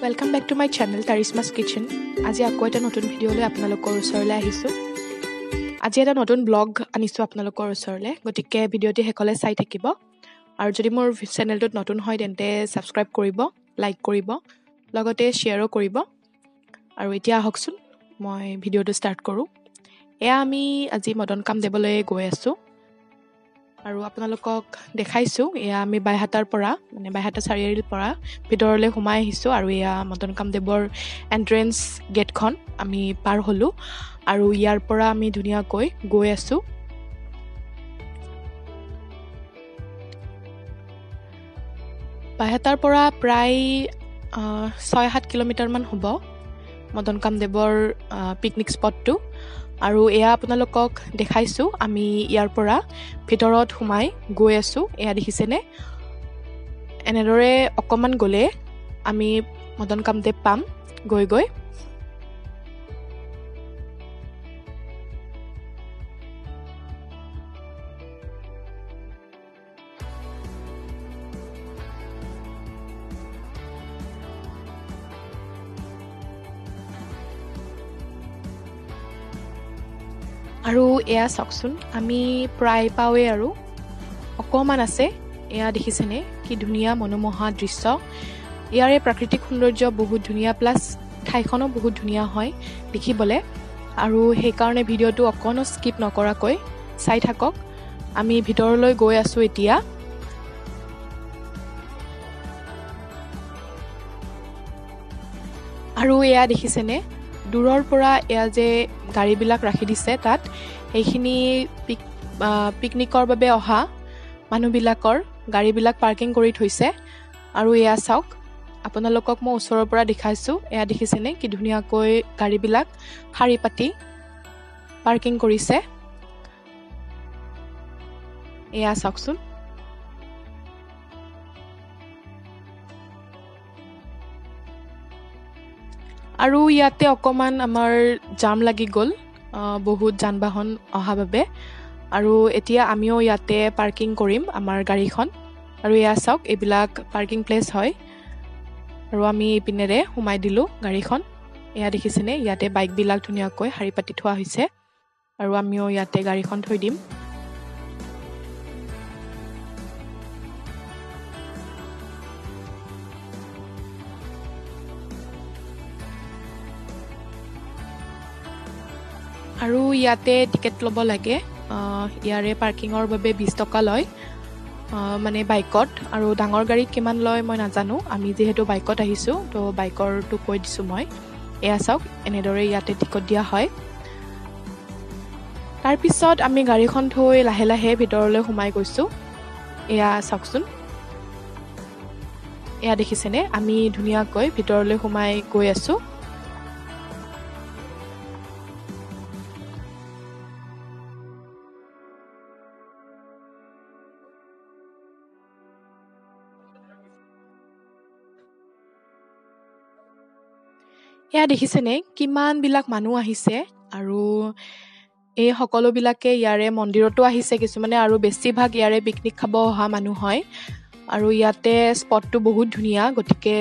Welcome back to my channel Tarisma's Kitchen. আজি আকৌ এটা নতুন ভিডিও লৈ আপোনালোকৰ ওচৰলৈ আহিছো। আজি এটা নতুন ব্লগ আনিছো আপোনালোকৰ ওচৰলৈ। গতিকে ভিডিওটি হেকলে চাই থাকিব। আৰু যদি মোৰ চেনেলটোত নতুন হয় তেন্তে সাবস্ক্ৰাইব কৰিব, লাইক কৰিব, লগতে শেয়াৰও কৰিব। আৰু এতিয়া আহকচোন মই ভিডিওটো ষ্টাৰ্ট কৰো। এয়া আমি আজি মদন কামদেৱলৈ গৈ আছো। আৰু আপোনালোকক দেখাইছো এয়া আমি বাইহাটাৰ পৰা মানে বাইহাটা চাৰিআলিৰ পৰা ভিতৰলৈ সোমাই আহিছো আৰু এয়া মদন কামদেৱৰ এন্ট্ৰেন্স গেটখন আমি পাৰ হলো আৰু ইয়াৰ পৰা আমি ধুনীয়াকৈ গৈ আছো। বাইহাটাৰ পৰা প্ৰায় 6-7 কিলোমিটাৰ মান হ'ব মদন কামদেৱৰ পিকনিক স্পটটো। আৰু এয়া আপোনালোকক দেখাইছো আমি ইয়াৰ পৰা ভিতৰত সোমাই গৈ আছো। এয়া দেখিছেনে? এনেদৰে অকমান গলে আমি মদন কামদেৱ পাম গৈ আৰু এয়া চাওকচোন আমি প্ৰায় পাওৱে আৰু অকমান আছে। এয়া দেখিছেনে কি ধুনীয়া মনোমোহা দৃশ্য। ইয়াৰে প্ৰাকৃতিক সৌন্দৰ্য বহুত ধুনীয়া, প্লাছ ঠাইখনো বহুত ধুনীয়া হয় দেখিবলৈ। আৰু সেইকাৰণে ভিডিওটো অকণো স্কিপ নকৰাকৈ চাই থাকক। আমি ভিতৰলৈ গৈ আছো এতিয়া। আৰু এয়া দেখিছেনে দূৰৰ পৰা এয়া যে গাড়ীবিলাক ৰাখি দিছে তাত এইখিনি পিকনিকৰ বাবে অহা মানুহবিলাকৰ গাড়ীবিলাক পাৰ্কিং কৰি থৈছে। আৰু এয়া চাওক আপোনালোকক মই ওচৰৰ পৰা দেখাইছো। এয়া দেখিছেনে কি ধুনীয়াকৈ গাড়ীবিলাক শাৰী পাতি পাৰ্কিং কৰিছে। এয়া চাওকচোন। আৰু ইয়াতে অকমান আমাৰ জাম লাগি গ'ল বহুত যান বাহন অহা বাবে। আৰু এতিয়া আমিও ইয়াতে পাৰ্কিং কৰিম আমাৰ গাড়ীখন। আৰু এয়া চাওক এইবিলাক পাৰ্কিং প্লেচ হয়। আৰু আমি ইপিনেৰে সোমাই দিলো গাড়ীখন। এয়া দেখিছেনে ইয়াতে বাইকবিলাক ধুনীয়াকৈ শাৰী পাতি থোৱা হৈছে আৰু আমিও ইয়াতে গাড়ীখন থৈ দিম। আৰু ইয়াতে টিকেট ল'ব লাগে। ইয়াৰে পাৰ্কিঙৰ বাবে 20 টকা লয় মানে বাইকত। আৰু ডাঙৰ গাড়ীত কিমান লয় মই নাজানো। আমি যিহেতু বাইকত আহিছো তো বাইকৰটো কৈ দিছো মই। এয়া চাওক এনেদৰে ইয়াতে টিকট দিয়া হয়। তাৰপিছত আমি গাড়ীখন থৈ লাহে লাহে ভিতৰলৈ সোমাই গৈছো। এয়া চাওকচোন। এয়া দেখিছেনে আমি ধুনীয়াকৈ ভিতৰলৈ সোমাই গৈ আছো। এয়া দেখিছেনে কিমান বিলাক মানুহ আহিছে। আৰু এই সকলোবিলাকে ইয়াৰে মন্দিৰতো আহিছে কিছুমানে, আৰু বেছিভাগ ইয়াৰে পিকনিক খাব অহা মানুহ হয়। আৰু ইয়াতে স্পটটো বহুত ধুনীয়া, গতিকে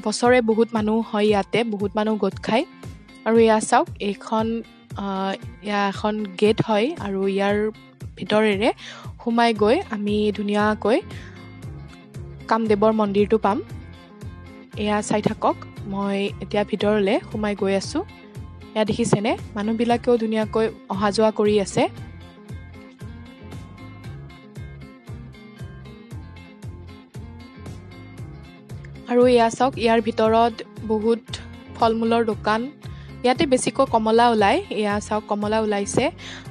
বছৰে বহুত মানুহ হয় ইয়াতে, বহুত মানুহ গোট খায়। আৰু এয়া চাওক এখন গেট হয় আৰু ইয়াৰ ভিতৰেৰে সোমাই গৈ আমি ধুনীয়াকৈ কামদেৱৰ মন্দিৰটো পাম। এয়া চাই থাকক মই এতিয়া ভিতৰলৈ সোমাই গৈ আছো। এয়া দেখিছেনে মানুহবিলাকেও ধুনীয়াকৈ অহা যোৱা কৰি আছে। আৰু এয়া চাওক ইয়াৰ ভিতৰত বহুত ফল মূলৰ দোকান। ইয়াতে বেছিকৈ কমলা ওলায়। এয়া চাওক কমলা ওলাইছে।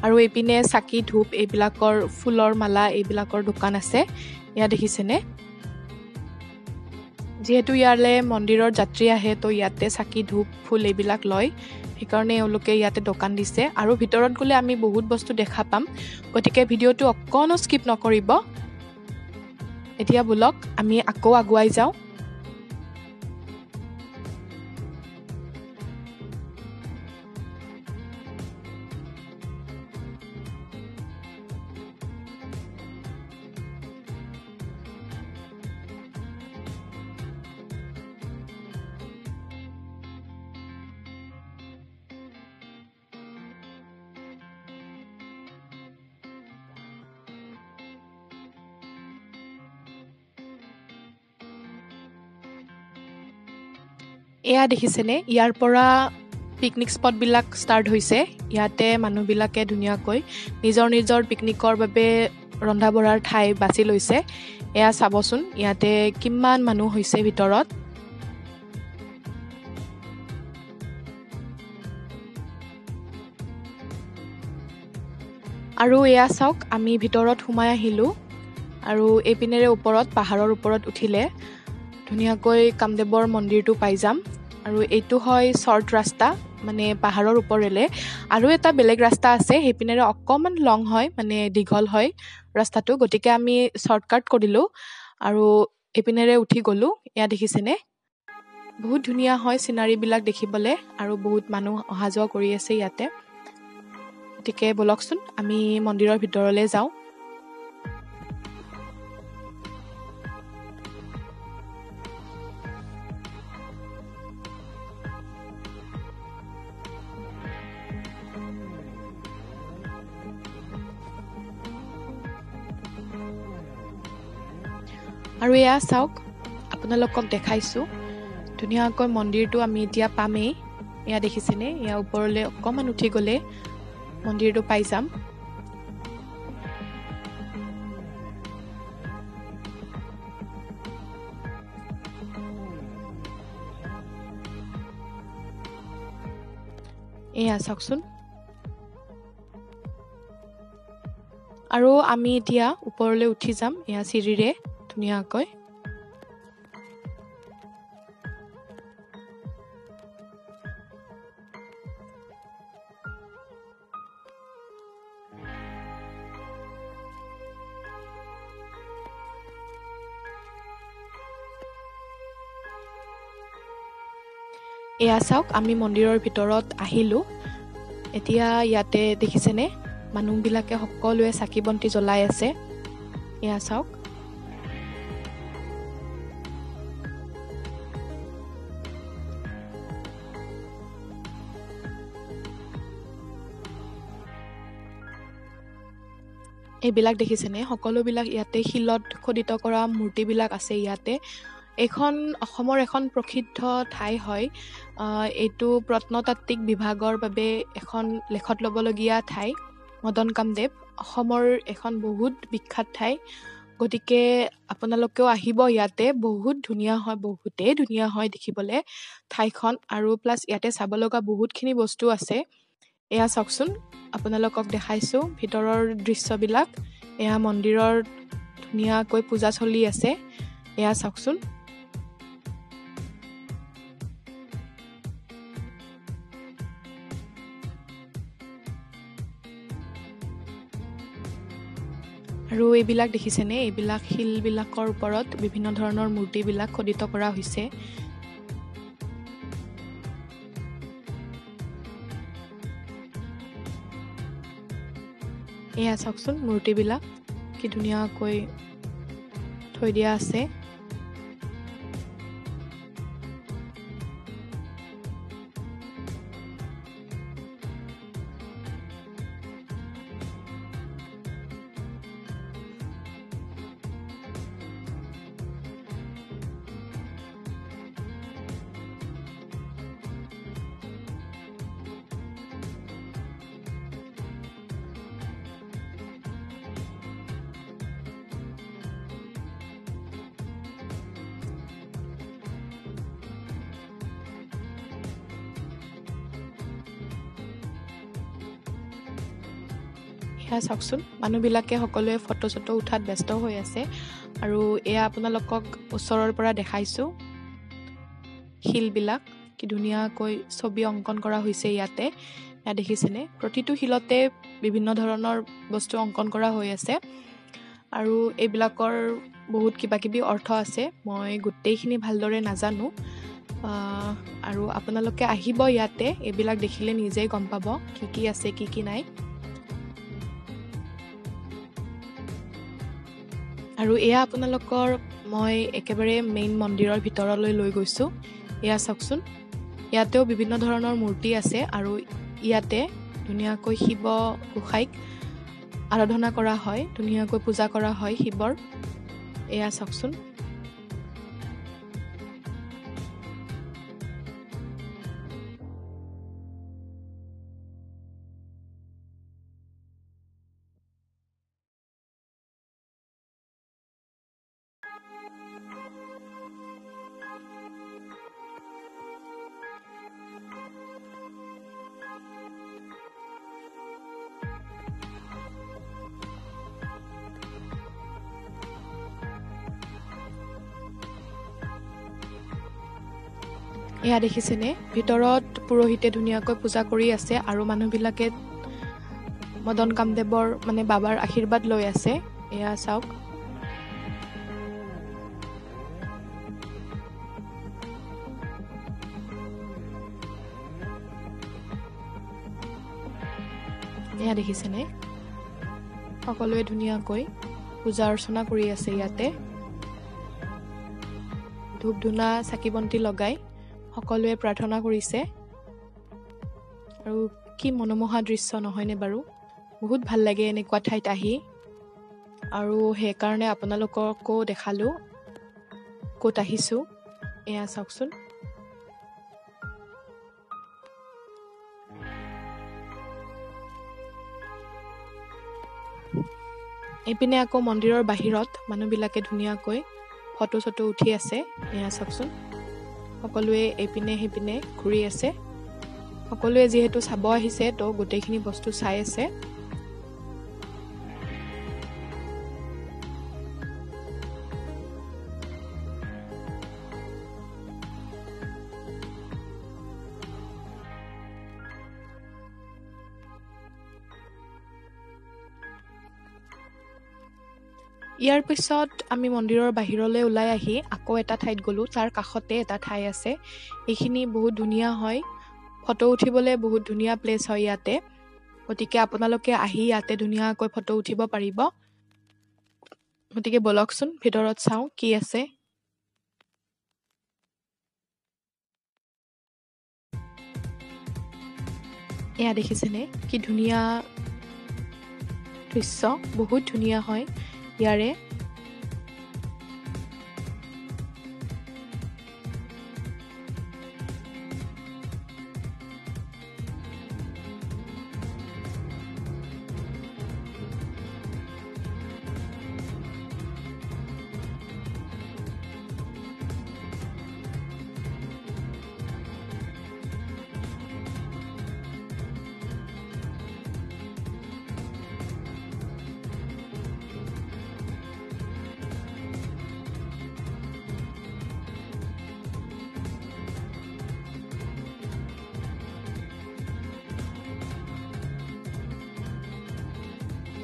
আৰু এইপিনে চাকি ধূপ এইবিলাকৰ ফুলৰ মালা এইবিলাকৰ দোকান আছে। এয়া দেখিছেনে যিহেতু ইয়ালে মন্দিৰৰ যাত্ৰী আহে তো ইয়াতে চাকি ধূপ ফুল এইবিলাক লয়, সেইকাৰণে এওঁলোকে ইয়াতে দোকান দিছে। আৰু ভিতৰত গ'লে আমি বহুত বস্তু দেখা পাম, গতিকে ভিডিওটো অকণো স্কিপ নকৰিব। এতিয়া বলক আমি আকৌ আগুৱাই যাওঁ। এয়া দেখিছেনে ইয়াৰ পৰা পিকনিক স্পটবিলাক ষ্টাৰ্ট হৈছে ইয়াতে মানুহবিলাকে ধুনীয়াকৈ নিজৰ নিজৰ পিকনিকৰ বাবে ৰন্ধা বঢ়াৰ ঠাই বাছি লৈছে এয়া চাবচোন ইয়াতে কিমান মানুহ হৈছে ভিতৰত আৰু এয়া চাওক আমি ভিতৰত সোমাই আহিলোঁ আৰু এইপিনেৰে ওপৰত পাহাৰৰ ওপৰত উঠিলে ধুনীয়াকৈ কামদেৱৰ মন্দিৰটো পাই যাম আৰু এইটো হয় শ্বৰ্ট ৰাস্তা মানে পাহাৰৰ ওপৰেলে আৰু এটা বেলেগ ৰাস্তা আছে সেইপিনেৰে অকমান লং হয় মানে দীঘল হয় ৰাস্তাটো গতিকে আমি শ্বৰ্টকাট কৰিলোঁ আৰু এইপিনেৰে উঠি গ'লোঁ এয়া দেখিছেনে বহুত ধুনীয়া হয় চিনাৰীবিলাক দেখিবলৈ আৰু বহুত মানুহ অহা যোৱা কৰি আছে ইয়াতে গতিকে বলকচোন আমি মন্দিৰৰ ভিতৰলৈ যাওঁ আৰু এয়া চাওক আপোনালোকক দেখাইছোঁ ধুনীয়াকৈ মন্দিৰটো আমি এতিয়া পামেই এয়া দেখিছেনে এয়া ওপৰলৈ অকণমান উঠি গ'লে মন্দিৰটো পাই যাম এয়া চাওকচোন আৰু আমি এতিয়া ওপৰলৈ উঠি যাম এয়া চিৰিৰে ধুনীয়াকৈ এয়া চাওক আমি মন্দিৰৰ ভিতৰত আহিলোঁ এতিয়া ইয়াতে দেখিছেনে মানুহবিলাকে সকলোৱে চাকি বন্তি জ্বলাই আছে এয়া চাওক এইবিলাক দেখিছেনে সকলোবিলাক ইয়াতে শিলত খোদিত কৰা মূৰ্তিবিলাক আছে ইয়াতে এখন অসমৰ এখন প্ৰসিদ্ধ ঠাই হয় এইটো প্ৰত্নতাত্ত্বিক বিভাগৰ বাবে এখন লেখত ল'বলগীয়া ঠাই মদন কামদেৱ অসমৰ এখন বহুত বিখ্যাত ঠাই গতিকে আপোনালোকেও আহিব ইয়াতে বহুত ধুনীয়া হয় বহুতেই ধুনীয়া হয় দেখিবলৈ ঠাইখন আৰু প্লাছ ইয়াতে চাব লগা বহুতখিনি বস্তু আছে এয়া চাওকচোন আপোনালোকক দেখাইছোঁ ভিতৰৰ দৃশ্যবিলাক এয়া মন্দিৰৰ ধুনীয়াকৈ পূজা চলি আছে এয়া চাওকচোন আৰু এইবিলাক দেখিছেনে এইবিলাক শিলবিলাকৰ ওপৰত বিভিন্ন ধৰণৰ মূৰ্তিবিলাক খোদিত কৰা হৈছে এয়া চাওকচোন মূৰ্তিবিলাক কি ধুনীয়াকৈ থৈ দিয়া আছে এয়া চাওকচোন মানুহবিলাকে সকলোৱে ফটো চটো উঠাত ব্যস্ত হৈ আছে আৰু এয়া আপোনালোকক ওচৰৰ পৰা দেখাইছোঁ শিলবিলাক কি ধুনীয়াকৈ ছবি অংকন কৰা হৈছে ইয়াতে এয়া দেখিছেনে প্ৰতিটো শিলতে বিভিন্ন ধৰণৰ বস্তু অংকন কৰা হৈ আছে আৰু এইবিলাকৰ বহুত কিবা কিবি অৰ্থ আছে মই গোটেইখিনি ভালদৰে নাজানো আৰু আপোনালোকে আহিব ইয়াতে এইবিলাক দেখিলে নিজেই গম পাব কি আছে কি নাই আৰু এয়া আপোনালোকৰ মই একেবাৰে মেইন মন্দিৰৰ ভিতৰলৈ লৈ গৈছোঁ এয়া চাওকচোন ইয়াতেও বিভিন্ন ধৰণৰ মূৰ্তি আছে আৰু ইয়াতে ধুনীয়াকৈ শিৱ গোসাঁইক আৰাধনা কৰা হয় ধুনীয়াকৈ পূজা কৰা হয় শিৱৰ এয়া চাওকচোন এয়া দেখিছেনে ভিতৰত পুৰোহিতে ধুনীয়াকৈ পূজা কৰি আছে আৰু মানুহবিলাকে মদন কামদেৱৰ মানে বাবাৰ আশীৰ্বাদ লৈ আছে এয়া চাওক এয়া দেখিছেনে সকলোৱে ধুনীয়াকৈ পূজা অৰ্চনা কৰি আছে ইয়াতে ধূপ ধূনা চাকি বন্তি লগাই সকলোৱে প্ৰাৰ্থনা কৰিছে আৰু কি মনোমোহা দৃশ্য নহয়নে বাৰু বহুত ভাল লাগে এনেকুৱা ঠাইত আহি আৰু সেইকাৰণে আপোনালোককো দেখালো ক'ত আহিছোঁ এয়া চাওকচোন এইপিনে আকৌ মন্দিৰৰ বাহিৰত মানুহবিলাকে ধুনীয়াকৈ ফটো চটো উঠি আছে এয়া চাওকচোন সকলোৱে এইপিনে সেইপিনে ঘূৰি আছে সকলোৱে যিহেতু চাব আহিছে তো গোটেইখিনি বস্তু চাই আছে ইয়াৰ পিছত আমি মন্দিৰৰ বাহিৰলৈ ওলাই আহি আকৌ এটা ঠাইত গ'লো তাৰ কাষতে এটা ঠাই আছে এইখিনি বহুত ধুনীয়া হয় ফটো উঠিবলৈ বহুত ধুনীয়া প্লেচ হয় ইয়াতে গতিকে আপোনালোকে আহি ইয়াতে ধুনীয়াকৈ ফটো উঠিব পাৰিব গতিকে বলকচোন ভিতৰত চাওঁ কি আছে এয়া দেখিছেনে কি ধুনীয়া দৃশ্য বহুত ধুনীয়া হয় ইয়াৰে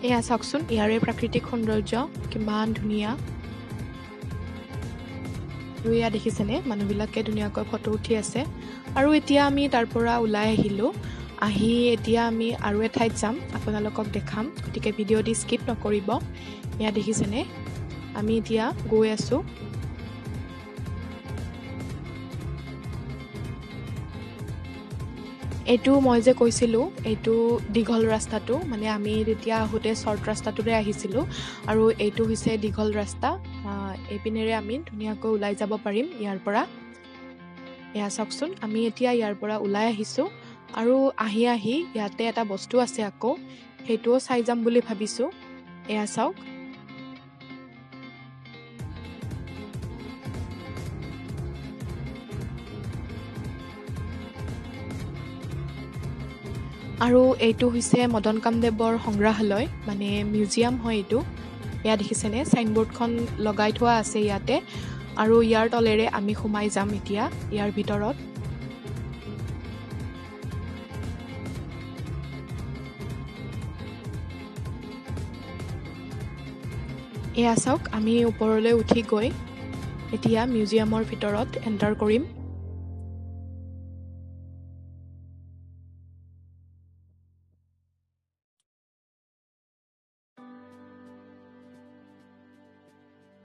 এয়া চাওকচোন ইয়াৰে প্ৰাকৃতিক সৌন্দৰ্য কিমান ধুনীয়া আৰু এয়া দেখিছেনে মানুহবিলাকে ধুনীয়াকৈ ফটো উঠি আছে আৰু এতিয়া আমি তাৰ পৰা ওলাই আহিলোঁ আহি এতিয়া আমি আৰু এঠাইত যাম আপোনালোকক দেখাম গতিকে ভিডিঅ'টি স্কিপ নকৰিব এয়া দেখিছেনে আমি এতিয়া গৈ আছোঁ এইটো মই যে কৈছিলোঁ এইটো দীঘল ৰাস্তাটো মানে আমি তেতিয়া আহোঁতে শ্বৰ্ট ৰাস্তাটোৰে আহিছিলোঁ আৰু এইটো হৈছে দীঘল ৰাস্তা এইপিনেৰে আমি ধুনীয়াকৈ ওলাই যাব পাৰিম ইয়াৰ পৰা এয়া চাওকচোন আমি এতিয়া ইয়াৰ পৰা ওলাই আহিছোঁ আৰু আহি আহি ইয়াতে এটা বস্তু আছে আকৌ সেইটোও চাই যাম বুলি ভাবিছোঁ এয়া চাওক আৰু এইটো হৈছে মদন কামদেৱৰ সংগ্ৰহালয় মানে মিউজিয়াম হয় এইটো এয়া দেখিছেনে চাইনবোৰ্ডখন লগাই থোৱা আছে ইয়াতে আৰু ইয়াৰ তলেৰে আমি সোমাই যাম এতিয়া ইয়াৰ ভিতৰত এয়া চাওক আমি ওপৰলৈ উঠি গৈ এতিয়া মিউজিয়ামৰ ভিতৰত এণ্টাৰ কৰিম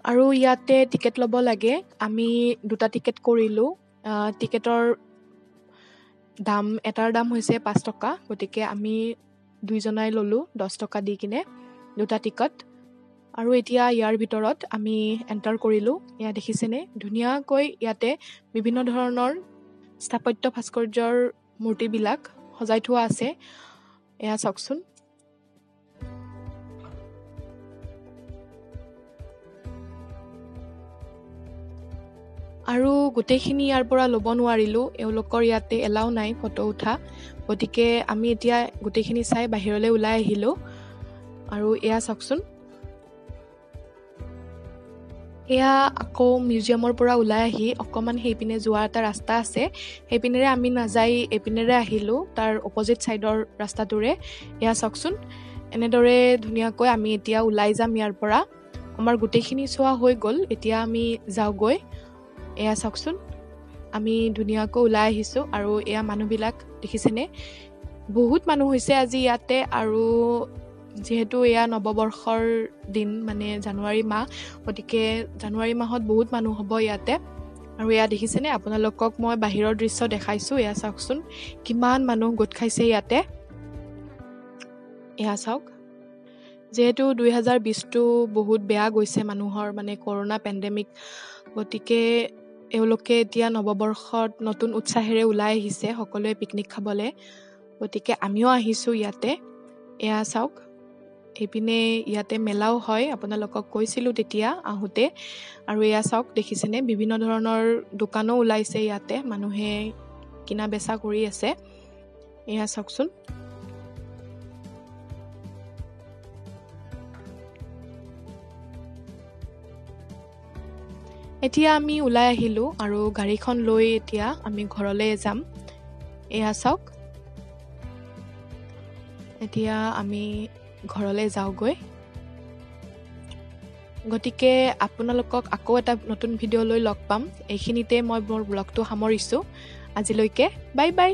আৰু ইয়াতে টিকেট ল'ব লাগে আমি দুটা টিকেট কৰিলোঁ টিকেটৰ দাম এটাৰ দাম হৈছে 5 টকা গতিকে আমি দুইজনাই ল'লোঁ 10 টকা দি কিনে দুটা টিকট আৰু এতিয়া ইয়াৰ ভিতৰত আমি এণ্টাৰ কৰিলোঁ এয়া দেখিছেনে ধুনীয়াকৈ ইয়াতে বিভিন্ন ধৰণৰ স্থাপত্য ভাস্কৰ্যৰ মূৰ্তিবিলাক সজাই থোৱা আছে এয়া চাওকচোন আৰু গোটেইখিনি ইয়াৰ পৰা ল'ব নোৱাৰিলোঁ এওঁলোকৰ ইয়াতে এলাও নাই ফটো উঠা গতিকে আমি এতিয়া গোটেইখিনি চাই বাহিৰলৈ ওলাই আহিলোঁ আৰু এয়া চাওকচোন এয়া আকৌ মিউজিয়ামৰ পৰা ওলাই আহি অকণমান সেইপিনে যোৱাৰ এটা ৰাস্তা আছে, সেইপিনেৰে আমি নাযাই এইপিনেৰে আহিলোঁ, তাৰ অপজিট ছাইডৰ ৰাস্তাটোৰে। এয়া চাওকচোন, এনেদৰে ধুনীয়াকৈ আমি এতিয়া ওলাই যাম ইয়াৰ পৰা। আমাৰ গোটেইখিনি চোৱা হৈ গ'ল, এতিয়া আমি যাওঁগৈ। এয়া চাওকচোন, আমি ধুনীয়াকৈ ওলাই আহিছোঁ আৰু এয়া মানুহবিলাক দেখিছেনে, বহুত মানুহ হৈছে আজি ইয়াতে। আৰু যিহেতু এয়া নৱবৰ্ষৰ দিন, মানে জানুৱাৰী মাহ, গতিকে জানুৱাৰী মাহত বহুত মানুহ হ'ব ইয়াতে। আৰু এয়া দেখিছেনে, আপোনালোকক মই বাহিৰৰ দৃশ্য দেখাইছোঁ। এয়া চাওকচোন, কিমান মানুহ গোট খাইছে ইয়াতে। এয়া চাওক, যিহেতু 2020টো বহুত বেয়া গৈছে মানুহৰ, মানে কৰোণা পেণ্ডেমিক, গতিকে এওঁলোকে এতিয়া নৱবৰ্ষত নতুন উৎসাহেৰে ওলাই আহিছে সকলোৱে পিকনিক খাবলৈ। গতিকে আমিও আহিছোঁ ইয়াতে। এয়া চাওক, এইপিনে ইয়াতে মেলাও হয়, আপোনালোকক কৈছিলোঁ তেতিয়া আহোঁতে। আৰু এয়া চাওক, দেখিছেনে, বিভিন্ন ধৰণৰ দোকানো ওলাইছে ইয়াতে, মানুহে কিনা বেচা কৰি আছে। এয়া চাওকচোন, এতিয়া আমি ওলাই আহিলোঁ আৰু গাড়ীখন লৈ এতিয়া আমি ঘৰলৈ যাম। এয়া চাওক, এতিয়া আমি ঘৰলৈ যাওঁগৈ। গতিকে আপোনালোকক আকৌ এটা নতুন ভিডিঅ' লৈ লগ পাম। এইখিনিতে মই মোৰ ব্লগটো সামৰিছোঁ। আজিলৈকে বাই বাই।